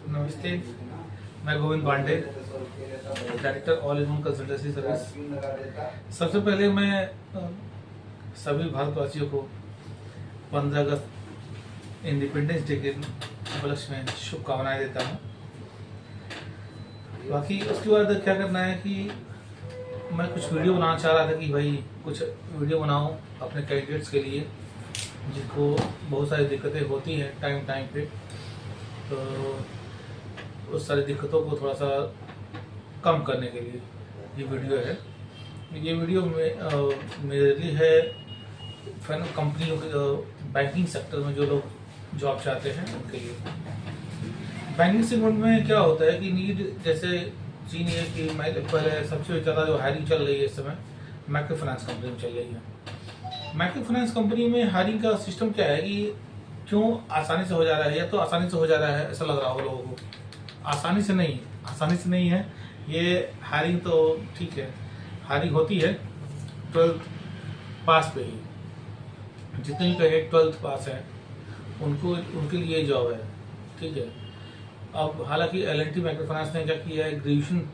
नमस्ते, मैं Govind Pandey, director all in one consultancy service. सबसे पहले मैं सभी भारतवासियों को 15 अगस्त इंडिपेंडेंस डे के उपलक्ष्य में शुभकामनाएं देता हूँ। बाकी उसके बाद क्या करना है कि मैं कुछ वीडियो बनाना चाह रहा था कि भाई कुछ वीडियो बनाऊं अपने कैंडिडेट्स के लिए जिनको बहुत सारी दिक्कतें होती हैं टाइम पे, तो उस सारी दिक्कतों को थोड़ा सा कम करने के लिए ये वीडियो है। ये वीडियो में मेरे लिए है कंपनियों के बैंकिंग सेक्टर में जो लोग जॉब चाहते हैं उनके लिए। बैंकिंग सेगमेंट में क्या होता है कि नीड जैसे चीन है कि पहले सबसे ज़्यादा जो हायरिंग चल रही है इस समय माइक्रो फाइनेंस कंपनी में चल रही है। माइक्रो फाइनेंस कंपनी में हायरिंग का सिस्टम क्या है कि क्यों आसानी से हो जा रहा है, या तो आसानी से हो जा रहा है ऐसा लग रहा हो लोगों को। आसानी से नहीं है ये हायरिंग। तो ठीक है, हायरिंग होती है 12th पास पे ही। जितने भी कैंडिडेट 12th पास है उनके लिए जॉब है, ठीक है। अब हालांकि L&T माइक्रो फाइनेंस ने क्या किया है, ग्रेजुएशन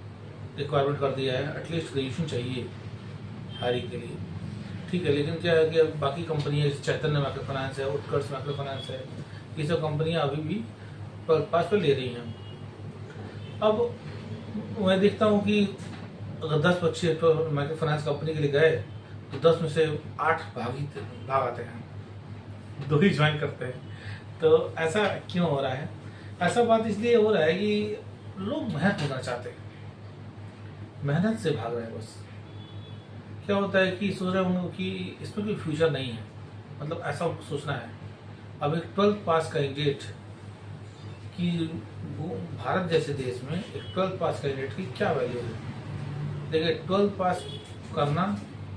रिक्वायरमेंट कर दिया है, एटलीस्ट ग्रेजुएशन चाहिए हायरिंग के लिए, ठीक है। लेकिन क्या है कि अब बाकी कंपनियां जैसे चैतन्य माइक्रो फाइनेंस है, उत्कर्ष माइक्रो फाइनेंस है, ये सब कंपनियां अभी भी 12th पास पे ले रही हैं। अब मैं देखता हूँ कि अगर 10 बच्चे तो माइक्रो फाइनेंस कंपनी के लिए गए तो 10 में से 8 भाग आते हैं, 2 ही ज्वाइन करते हैं। तो ऐसा क्यों हो रहा है? ऐसा बात इसलिए हो रहा है कि लोग मेहनत नहीं करना चाहते, मेहनत से भाग रहे हैं बस। क्या होता है कि सोच रहे होंगे कि इसमें कोई फ्यूचर नहीं है, मतलब ऐसा सोचना है। अब एक 12th पास कैंडिडेट की भारत जैसे देश में एक 12th पास कैंडिडेट की क्या वैल्यू है? देखिए, 12th पास करना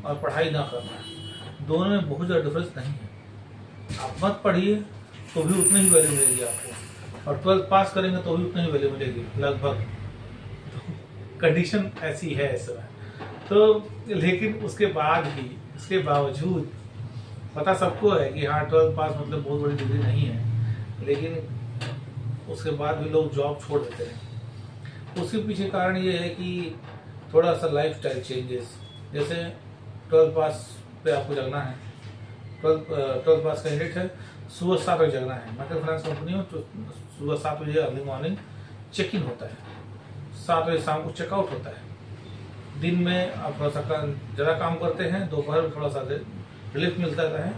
और पढ़ाई ना करना दोनों में बहुत ज़्यादा डिफरेंस नहीं है। आप मत पढ़िए तो भी उतनी ही वैल्यू मिलेगी आपको, और 12th पास करेंगे तो भी उतनी ही वैल्यू मिलेगी लगभग। तो कंडीशन ऐसी है इस समय। तो लेकिन उसके बावजूद पता सबको है कि हाँ 12th पास मतलब बहुत बड़ी डिग्री नहीं है, लेकिन उसके बाद भी लोग जॉब छोड़ देते हैं। उसके पीछे कारण ये है कि थोड़ा सा लाइफस्टाइल चेंजेस। जैसे 12th पास पे आपको जगना है, 12th पास कैंडिडेट है, सुबह 7 बजे जगना है। माइक्रो फाइनेंस कंपनी में तो सुबह 7 बजे अर्ली मॉर्निंग चेक इन होता है, 7 बजे शाम को चेकआउट होता है। दिन में आप थोड़ा सा ज़्यादा काम करते हैं, दोपहर में थोड़ा सा रिलीफ मिलता है,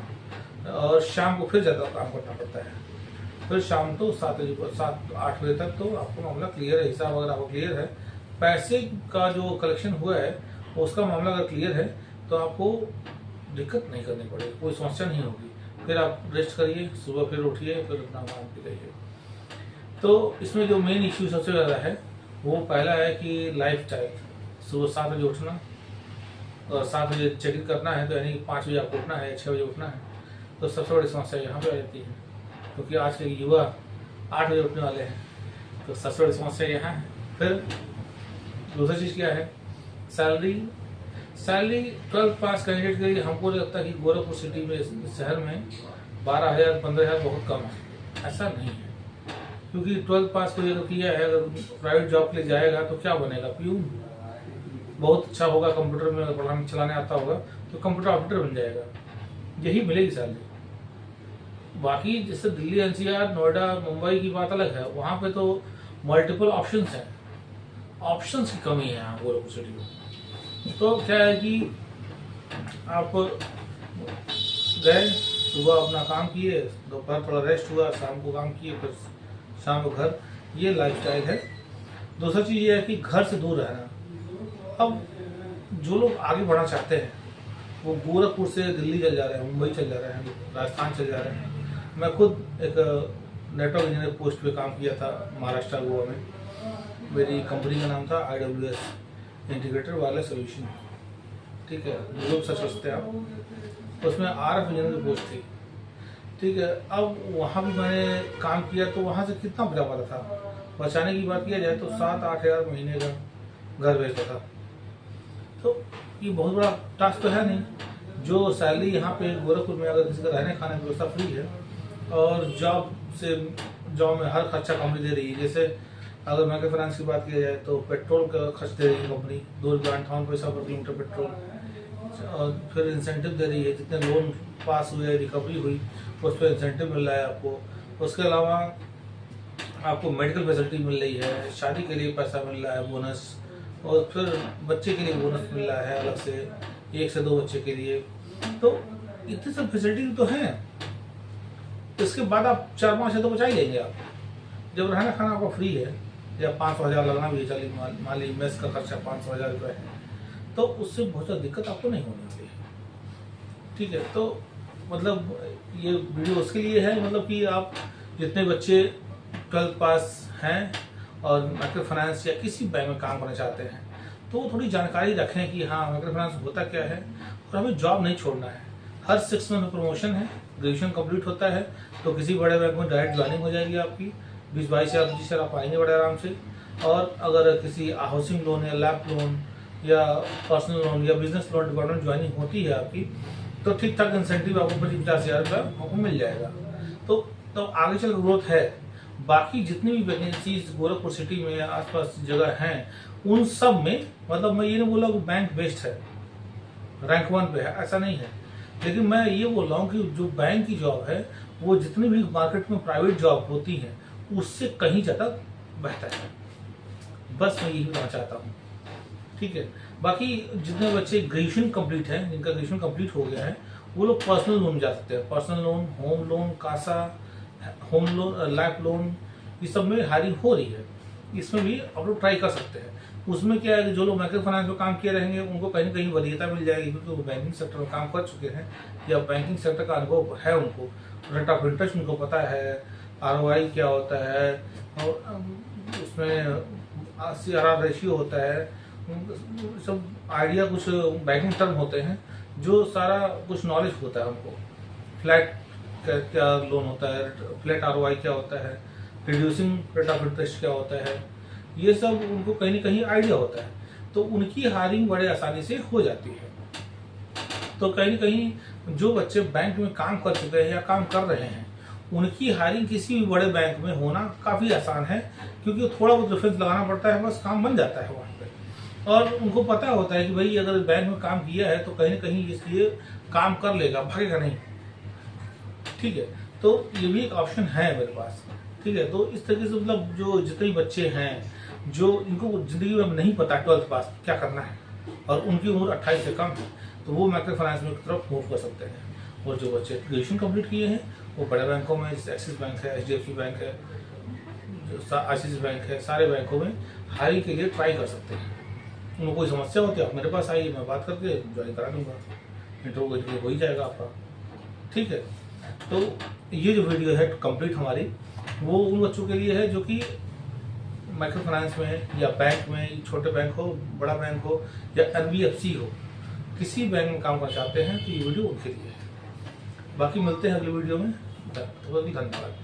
और शाम को फिर ज़्यादा काम करना पड़ता है। फिर शाम तो 7-8 बजे तक तो आपको मामला क्लियर है, हिसाब अगर आपको क्लियर है, पैसे का जो कलेक्शन हुआ है उसका मामला अगर क्लियर है तो आपको दिक्कत नहीं करनी पड़ेगी, कोई समस्या नहीं होगी। फिर आप रेस्ट करिए, सुबह फिर उठिए, फिर अपना काम पे जाइए। तो इसमें जो मेन इश्यू सबसे ज़्यादा है वो पहला है कि लाइफ स्टाइल। सुबह 7 बजे उठना और 7 बजे चेक इन करना है, तो यानी कि 5 बजे आपको उठना है, 6 बजे उठना है। तो सबसे बड़ी समस्या यहाँ पे आ जाती है, क्योंकि आज के युवा 8 बजे उठने वाले हैं। तो सबसे बड़ी समस्या यहाँ है। फिर दूसरी चीज़ क्या है, सैलरी 12th पास कैंडिडेट के लिए हमको लगता है कि गोरखपुर सिटी में, शहर में 12,000-15,000 बहुत कम है। ऐसा नहीं है, क्योंकि 12th पास को अगर किया है, अगर प्राइवेट जॉब के लिए जाएगा तो क्या बनेगा? प्यून। बहुत अच्छा होगा, कंप्यूटर में प्रोग्राम चलाने आता होगा तो कंप्यूटर ऑपरेटर बन जाएगा, यही मिलेगी सैलरी। बाकी जैसे दिल्ली, NCR, नोएडा, मुंबई की बात अलग है, वहाँ पे तो मल्टीपल ऑप्शंस हैं, ऑप्शंस की कमी है यहाँ गोरखपुर सिटी में। तो क्या है कि आप गए, सुबह अपना काम किए, दोपहर थोड़ा रेस्ट हुआ, शाम को काम किए, फिर शाम को घर, ये लाइफस्टाइल है। दूसरी चीज़ ये है कि घर से दूर रहना। अब जो लोग आगे बढ़ना चाहते हैं वो गोरखपुर से दिल्ली चल जा रहे हैं, मुंबई चल जा रहे हैं, राजस्थान चल जा रहे हैं। मैं खुद एक नेटवर्क इंजीनियर पोस्ट पे काम किया था महाराष्ट्र, गोवा में। मेरी कंपनी का नाम था IWS, इंटीग्रेटेड वायरलेस सोल्यूशन, ठीक है, गूगल सर्च करते हैं आप। उसमें RF इंजीनियर की पोस्ट थी, ठीक है। अब वहाँ भी मैंने काम किया, तो वहाँ से कितना बचा पाता था? बचाने की बात किया जाए तो 7-8 हज़ार महीने का घर भेजता था। तो ये बहुत बड़ा टास्क तो है नहीं। जो सैलरी यहाँ पे गोरखपुर में अगर किसी का रहने खाने की व्यवस्था फ्री है और जॉब से जॉब में हर खर्चा कंपनी दे रही है। जैसे अगर माइक्रो फाइनेंस की बात की जाए तो पेट्रोल का खर्च दे रही है कंपनी, 2.58 पैसा पर किलोमीटर पेट्रोल। और फिर इंसेंटिव दे रही है, जितने लोन पास हुए, रिकवरी हुई, उस पर इंसेंटिव मिल रहा है आपको। उसके अलावा आपको मेडिकल फैसिलिटी मिल रही है, शादी के लिए पैसा मिल रहा है बोनस, और फिर बच्चे के लिए बोनस मिल रहा है अलग से, 1 से 2 बच्चे के लिए। तो इतनी सब फैसिलिटी तो हैं। इसके बाद आप 4-5 हज़ार तो बचा ही लेंगे आप। जब रहना खाना आपका फ्री है, या 500,000 लगना भी है, चलिए मान लीजिए मेस का खर्चा 500,000 रुपये है, तो उससे बहुत ज़्यादा दिक्कत आपको नहीं होने वाली है। ठीक है, तो मतलब ये वीडियो उसके लिए है, मतलब कि आप जितने बच्चे 12th पास हैं और माइक्रो फाइनेंस या किसी बैंक में काम करना चाहते हैं, तो थोड़ी जानकारी रखें कि हाँ माइक्रो फाइनेंस होता क्या है, और हमें जॉब नहीं छोड़ना है। हर 6 मंथ में प्रमोशन है, ग्रेजुएशन कंप्लीट होता है तो किसी बड़े बैंक में डायरेक्ट ज्वाइनिंग हो जाएगी आपकी, 20-22 या 25 साल आप आएंगे बड़े आराम से। और अगर किसी हाउसिंग लोन या लैब लोन या पर्सनल लोन या बिजनेस लोन डिपार्टमेंट ज्वाइनिंग होती है आपकी, तो ठीक ठाक इंसेंटिव आपको 50 हज़ार रुपया आपको मिल जाएगा। तो आगे चल ग्रोथ है। बाकी जितनी भी वैकेंसीज गोरखपुर सिटी में या आसपास जगह हैं, उन सब में मतलब मैं ये नहीं बोला कि बैंक बेस्ट है, रैंक 1 पे है, ऐसा नहीं है। लेकिन मैं ये बोल रहा हूँ कि जो बैंक की जॉब है, वो जितनी भी मार्केट में प्राइवेट जॉब होती है उससे कहीं ज़्यादा बेहतर है। बस मैं यही बताना चाहता हूँ। ठीक है, बाकी जितने बच्चे ग्रेजुएशन कंप्लीट है, जिनका ग्रेजुएशन कंप्लीट हो गया है, वो लोग पर्सनल लोन जा सकते हैं। पर्सनल लोन, होम लोन, कासा, होम लोन, लाइफ लोन, ये सब में हायरिंग हो रही है। इसमें भी आप लोग ट्राई कर सकते हैं। उसमें क्या है कि जो लोग माइक्रो फाइनेंस में काम किए रहेंगे उनको कहीं ना कहीं वरीयता मिल जाएगी, क्योंकि वो बैंकिंग सेक्टर में काम कर चुके हैं या बैंकिंग सेक्टर का अनुभव है उनको, रेट ऑफ इंटरेस्ट उनको पता है, ROI क्या होता है, और उसमें CRR रेशियो होता है, सब आइडिया, कुछ बैंकिंग टर्म होते हैं जो सारा कुछ नॉलेज होता है उनको। फ्लैट क्या लोन होता है, फ्लैट ROI क्या होता है, रिड्यूसिंग रेट ऑफ इंटरेस्ट क्या होता है, ये सब उनको कहीं ना कहीं आइडिया होता है। तो उनकी हायरिंग बड़े आसानी से हो जाती है। तो कहीं ना कहीं जो बच्चे बैंक में काम कर चुके हैं या काम कर रहे हैं, उनकी हायरिंग किसी भी बड़े बैंक में होना काफ़ी आसान है, क्योंकि थोड़ा बहुत रेफरेंस लगाना पड़ता है, बस काम बन जाता है वहाँ पे। और उनको पता होता है कि भाई अगर बैंक में काम किया है तो कहीं ना कहीं इसलिए काम कर लेगा, भागेगा नहीं। ठीक है, तो ये भी एक ऑप्शन है मेरे पास। ठीक है, तो इस तरीके से मतलब जो जितने बच्चे हैं जो इनको जिंदगी में नहीं पता 12th पास क्या करना है और उनकी उम्र 28 से कम है, तो वो माइक्रो फाइनेंस में की तरफ मूव कर सकते हैं। और जो बच्चे ग्रेजुएशन कंप्लीट किए हैं वो बड़े बैंकों में, जैसे एक्सिस बैंक है, HDFC बैंक है, ICICI बैंक है, सारे बैंकों में हायरिंग के लिए ट्राई कर सकते हैं। उनको कोई समस्या होती है आप मेरे पास आइए, मैं बात करके ज्वाइन करा दूंगा, इंटरव्यू हो ही जाएगा आपका। ठीक है, तो ये जो वीडियो है कंप्लीट हमारी, वो उन बच्चों के लिए है जो कि माइक्रो फाइनेंस में या बैंक में, छोटे बैंक हो, बड़ा बैंक हो या NBFC हो, किसी बैंक में काम करना चाहते हैं, तो ये वीडियो उनके लिए है। बाकी मिलते हैं अगली वीडियो में, धन्यवाद।